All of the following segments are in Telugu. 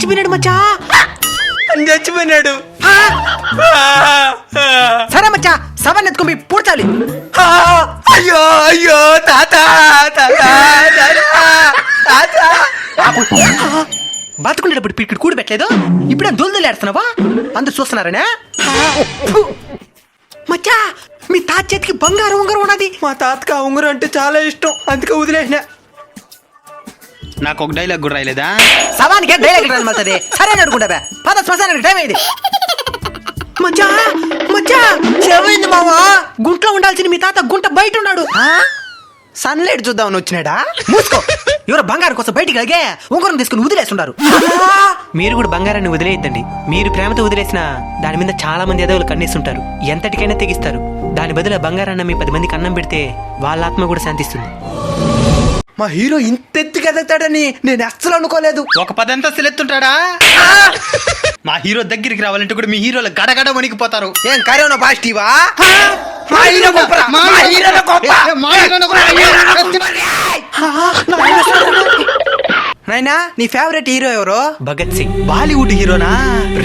చచ్చిపోయినాడు మచ్చా. చచ్చిపోయినాడు. సరే మచ్చా, సవాన్ని ఎత్తుకొని పూడ్చాలి. అయ్యో అయ్యో తాత బతుకుండేటప్పుడు ఇక్కడ కూడి పెట్టలేదు, ఇప్పుడు దొల్దలేడుతున్నావా? అందరు చూస్తున్నారనే. మచ్చా, మీ తాత చేతికి బంగారం ఉంగరం ఉన్నది. మా తాతకి ఆ ఉంగరం అంటే చాలా ఇష్టం, అందుకే వదిలేసిన. నాకు ఒక డైలాగ్ కూడా రాయలేదా? సవానికి డైలాగ్ రానమవుతుంది. సరే అనుకుంటా పద శ్మశానానికి టైం అయింది. మచ్చా మచ్చా, ఏమైంది మావా? గుంట్లో ఉండాల్సిన మీ తాత గుంట బయట ఉన్నాడు. సన్లైట్ చూద్దామని వచ్చినాడా? మూసుకో. ఎవరో బంగారం కోసం బయటికి కలిగే ఉంగరం తీసుకుని వదిలేస్తున్నారు. మీరు కూడా బంగారాన్ని వదిలేయద్దండి. మీరు ప్రేమతో వదిలేసినా దాని మీద చాలా మంది ఎదవులు కన్నేస్తుంటారు, ఎంతటికైనా తెగిస్తారు. దాని బదులు బంగారాన్ని మీ 10 మందికి అన్నం పెడితే వాళ్ళ ఆత్మ కూడా శాంతిస్తుంది. మా హీరో ఇంత ఎత్తుకి ఎదుగుతాడని నేను అస్సలు అనుకోలేదు. ఒక 10 అంతస్తులు ఎత్తుంటాడా? మా హీరో దగ్గరికి రావాలంటే కూడా మీ హీరోలు గడగడ వణికిపోతారు. ఏం కరోనా పాజిటివా? నాయనా, నీ ఫేవరెట్ హీరో ఎవరో? భగత్ సింగ్. బాలీవుడ్ హీరోనా?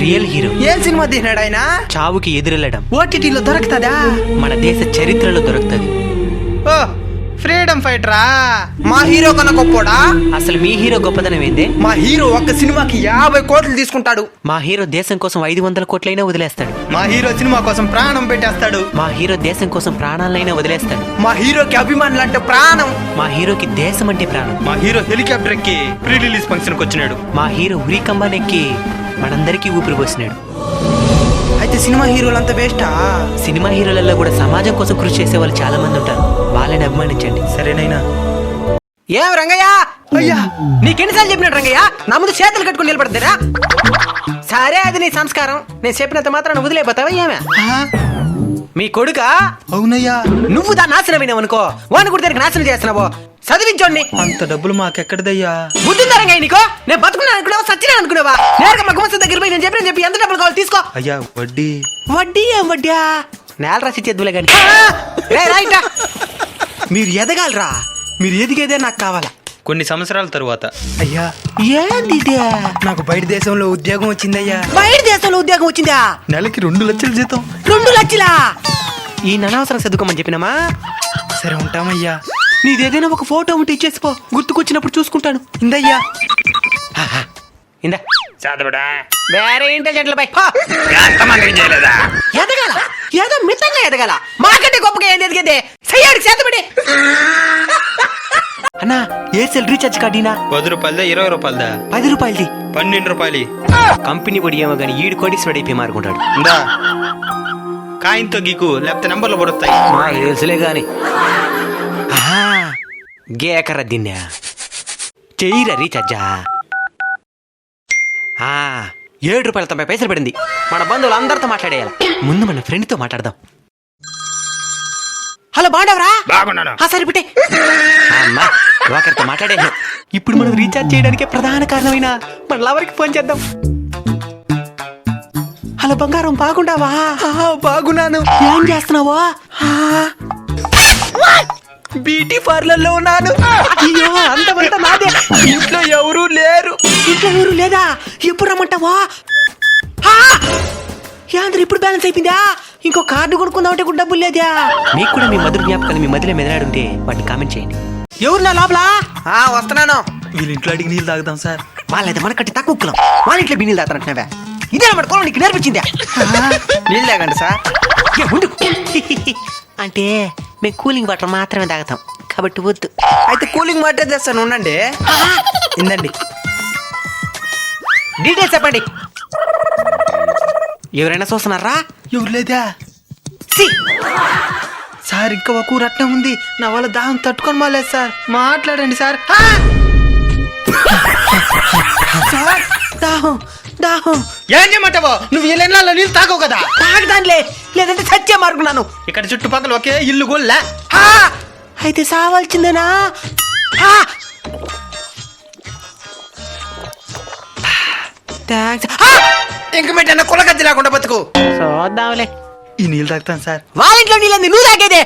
Real hero. ఏం సినిమా తీసినాడు ఆయన? చావుకి ఎదురెళ్ళడం. ఓటీటీలో దొరుకుతుందా? మన దేశ చరిత్రలో దొరుకుతుంది. ఓ, ఫ్రీడమ్ ఫైటరా? మా హీరో కన్నా గొప్పోడా? అసలు మీ హీరో గొప్పదనం ఏంది? మా హీరో ఒక్క సినిమాకి 50 కోట్లు తీసుకుంటాడు. మా హీరో దేశం కోసం 500 కోట్లైనా వదిలేస్తాడు. మా హీరో సినిమా కోసం ప్రాణం పెట్టేస్తాడు. మా హీరో దేశం కోసం ప్రాణాలైనా వదిలేస్తాడు. మా హీరోకి అభిమానులు అంటే ప్రాణం. మా హీరోకి దేశం అంటే ప్రాణం. మా హీరో హెలికాప్టర్ ఎక్కి ప్రీ రిలీజ్ ఫంక్షన్ కి వచ్చినాడు. మా హీరో ఉరికంబాన్ ఎక్కి మనందరికీ ఊపిరి పోసినాడు. అయితే సినిమా హీరోలంతా వేస్టా? సినిమా హీరోలలో కూడా సమాజం కోసం కృషి చేసే వాళ్ళు చాలా మంది ఉంటారు, వాళ్ళని అభిమానించండి. సరేనైనా? ఏం రంగయ్య? అయ్యా, నీకెన్నిసార్లు చెప్పినాడు రంగయ్య, నా ముందు చేతులు కట్టుకుని నిలబడతారా? సరే, అది నీ సంస్కారం. నేను చెప్పినంత మాత్రం వదిలేపోతావా? ఏమే మీ కొడుకా? అవునయ్యా. నువ్వు దా నాశనమైనావు అనుకో, వాడిని కూడా దానికి నాశనం చేస్తున్నావు. చదివించండి. అంత డబ్బులు మాకెక్కడదయ్యా? బుద్ధిందా రంగయ్య నీకో? నేను బతుకున్నాను అనుకున్నావా, సచ్చినా అనుకున్నావా? నేరుగా మా గుమస్తా దగ్గర పోయి నేను చెప్పి ఎంత డబ్బులు కావాలి తీసుకో. అయ్యా, వడ్డీ. వడ్డీ ఏం వడ్డా? నేల రాసి చేద్దులే గాని. రైటా, మీరు ఎదగాలరా. మీరు ఎదిగేదే నాకు కావాలా. కొన్ని సంవత్సరాల తరువాత. అయ్యా, ఏంది నాకు బయట దేశంలో ఉద్యోగం వచ్చిందయ్యా. బయట దేశంలో ఉద్యోగం వచ్చిందా? నెలకి 2 లక్షల జీతం. 2 లక్షలా? ఈ అనవసరం చదువుకోమని చెప్పినామా? సరే, ఉంటామయ్యా. నీదేదైనా ఒక ఫోటో ఉంటే ఇచ్చేసిపో, గుర్తుకొచ్చినప్పుడు చూసుకుంటాను. ఇందయ్యా. ఇందా చదవడా? వేరే ఇంటెలిజెంట్ల పై ఎదగాల, ఏదో మితంగా ఎదగాల. మాకంటే గొప్పగా ఏం ఎదిగేదే? సయ్యాడికి చేతబడి. అన్నా, ఎయిర్సెల్ రీఛార్జ్ కార్డీనా? 10 రూపాయలదా 20 రూపాయలదా? 10 రూపాయలది. 12 రూపాయలు. కంపెనీ పొడి ఏమో గానీ ఈడు కోటీశ్వరుడు అయిపోయి మారుకుంటాడు. ఇందా కాయంతో గీకు, లేకపోతే నంబర్లు పడొస్తాయి. మాకు తెలుసులే గాని. గేకర దిన్నా చెయ్యిరా రీఛార్జా. 7.90 పడింది. మన బంధువులు అందరితో మాట్లాడేయాలి. ముందు మన ఫ్రెండ్ తో మాట్లాడదాం. హలో, బాగున్నావరా? బాగున్నాను. సరిపెట్టే. అమ్మా, ఒకరితో మాట్లాడాను. ఇప్పుడు మనం రీఛార్జ్ చేయడానికి ప్రధాన కారణమైన మన లవర్కి ఫోన్ చేద్దాం. హలో బంగారం, బాగుండావా? బాగున్నాను. ఏం చేస్తున్నావా? బ్యూటీ పార్లర్ లో ఉన్నాను. అయ్యో, అంతమంతా నాదే. ఇంట్లో ఎవరూ లేరు. ఇంట్లో ఎవరు లేదా? ఎప్పుడు రమ్మంటావా? యాంద్ర ఇప్పుడు బ్యాలెన్స్ అయిపోయిందా? ఇంకో కార్డు కొనుక్కుందామంటే కూడా డబ్బులు లేదా? మీకు కూడా మీ మధుర జ్ఞాపకాలు మీ మధ్యలో మెదలాడుంటే వాటిని కామెంట్ చేయండి. ఎవరు నా లోపల? వస్తున్నాను. వీళ్ళ ఇంట్లో అడిగి నీళ్ళు తాగుదాం సార్. వాళ్ళైతే మనకట్టి తక్కువ కులం, వాళ్ళ ఇంట్లో బిన్నీళ్ళు తాగుతానంటున్నావా? ఇదే మన కోలం నీకు నేర్పించిందా? నీళ్ళు తాగండి సార్. అంటే మేము కూలింగ్ వాటర్ మాత్రమే తాగుతాం కాబట్టి వద్దు. అయితే కూలింగ్ వాటర్ తెస్తాను, ఉండండి. ఇందండి. డీటెయిల్స్ చెప్పండి. ఎవరైనా చూస్తున్నారా? ఎవరు లేదా? సార్, ఇంకా ఒక రత్నం ఉంది. నా వాళ్ళ దాహం తట్టుకొని మాలేదు సార్. మాట్లాడండి సార్. సార్, దాహం దాహం. ఏం చేయమంటావో? నువ్వు ఈ నెలలో నీళ్ళు తాగవు కదా? తాగదానిలే, లేదంటే సత్యం మారుకున్నాను. ఇక్కడ చుట్టుపక్కల ఒకే ఇల్లు గోల్లా. అయితే సావాల్సిందేనా? ఇంక పెట్టిన కులగజ్జి లేకుండా బతుకు. చూద్దాంలే. ఈ నీళ్ళు తాగుతాను సార్. వాళ్ళ ఇంట్లో నీళ్ళంది నువ్వు తాగేదే.